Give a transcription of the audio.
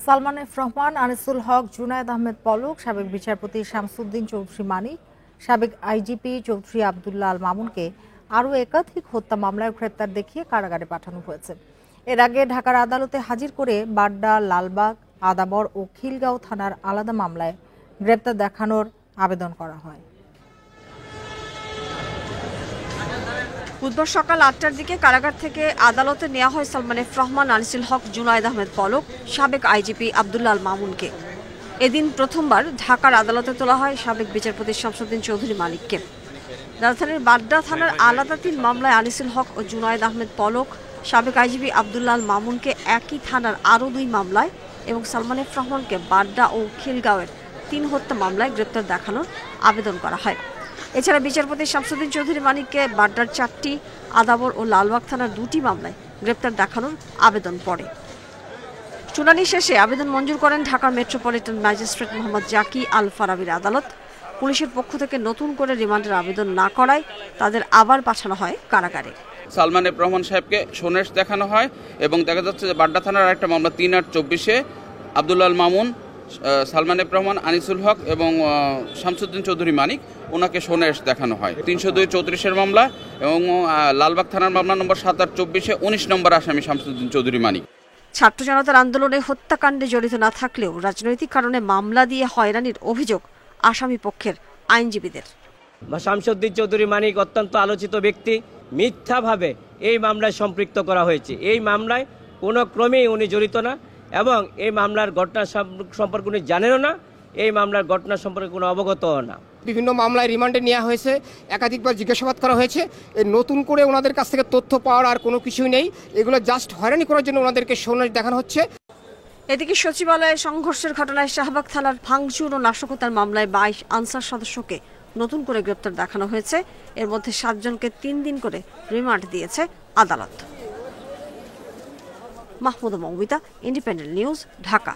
Salman F Rahman, Anisul হক, জুনায়েদ আহমেদ পলক, সাবেক বিচারপতি শামসুদ্দিন চৌধুরী মানিক, সাবেক আইজিপি চৌধুরী আব্দুল্লাহ আল মামুনকে আরও একাধিক হত্যা মামলায় গ্রেপ্তার দেখিয়ে কারাগারে পাঠানো হয়েছে। এর আগে ঢাকার আদালতে হাজির করে বাড্ডা, লালবাগ, আদাবর ও খিলগাঁও থানার আলাদা মামলায় গ্রেপ্তার দেখানোর আবেদন করা হয়। বুধবার সকাল ৮টার দিকে কারাগার থেকে আদালতে নেওয়া হয় সালমান এফ রহমান, আনিসুল হক, জুনায়েদ আহমেদ পলক, সাবেক আইজিপি আব্দুল্লাহ আল মামুনকে। এদিন প্রথমবার ঢাকার আদালতে তোলা হয় সাবেক বিচারপতি শামসুদ্দিন চৌধুরী মানিককে। রাজধানীর বাড্ডা থানার আলাদা ৩ মামলায় আনিসুল হক ও জুনায়েদ আহমেদ পলক, সাবেক আইজিপি আব্দুল্লাহ আল মামুনকে একই থানার আরও ২ মামলায় এবং সালমান এফ রহমানকে বাড্ডা ও খিলগাঁওয়ের ৩ হত্যা মামলায় গ্রেপ্তার দেখানোর আবেদন করা হয়। এছাড়া বিচারপতি শামসুদ্দিন চৌধুরী মানিককে বাড্ডার ৪টি, আদাবর ও লালবাগ থানার ২টি মামলায় গ্রেপ্তার দেখানোর আবেদন পড়ে। শুনানি শেষে আবেদন মঞ্জুর করেন ঢাকা মেট্রোপলিটন ম্যাজিস্ট্রেট মোহাম্মদ জাকি আল ফারাবির আদালত। পুলিশের পক্ষ থেকে নতুন করে রিমান্ডের আবেদন না করায় তাদের আবার পাঠানো হয় কারাগারে। সালমান এফ রহমান সাহেবকে সোনেশ দেখানো হয় এবং দেখা যাচ্ছে যে বাড্ডা থানার একটা মামলা ৩/৮/২৪-এ আব্দুল্লাহ আল মামুন, সালমান এফ রহমান, আনিসুল হক এবং শামসুদ্দিন চৌধুরী মানিক ওনাকে সোনেশ দেখানো হয়। ৩০২/৩৪-এর মামলা এবং লালবাগ থানার মামলা নম্বর ৭/৮/২৪-এ ১৯ নম্বর আসামি শামসুদ্দিন চৌধুরী মানিক। ছাত্র জনতার আন্দোলনে হত্যাকাণ্ডে জড়িত না থাকলেও রাজনৈতিক কারণে মামলা দিয়ে হয়রানির অভিযোগ আসামি পক্ষের আইনজীবীদের। শামসুদ্দিন চৌধুরী মানিক অত্যন্ত আলোচিত ব্যক্তি, মিথ্যাভাবে এই মামলায় সম্পৃক্ত করা হয়েছে। এই মামলায় কোনো ক্রমেই উনি জড়িত না এবং এই মামলার ঘটনা সম্পর্কে উনি জানেনও না, এই মামলার ঘটনা সম্পর্কে কোনো অবগতও না। বিভিন্ন মামলায় রিমান্ডে নেওয়া হয়েছে, একাধিকবার জিজ্ঞাসাবাদ করা হয়েছে। নতুন করে ওনাদের কাছ থেকে তথ্য পাওয়ার আর কোনো কিছুই নেই, এগুলো জাস্ট হয়রানি করার জন্য ওনাদেরকে সোনেশ দেখানো হচ্ছে। এদিকে সচিবালয়ে সংঘর্ষের ঘটনায় শাহবাগ থানার ভাঙচুর ও নাশকতার মামলায় ২২ আনসার সদস্যকে নতুন করে গ্রেপ্তার দেখানো হয়েছে। এর মধ্যে ৭ জনকে ৩ দিন করে রিমান্ড দিয়েছে আদালত। Mahmuda Moumita, independent news, Dhaka.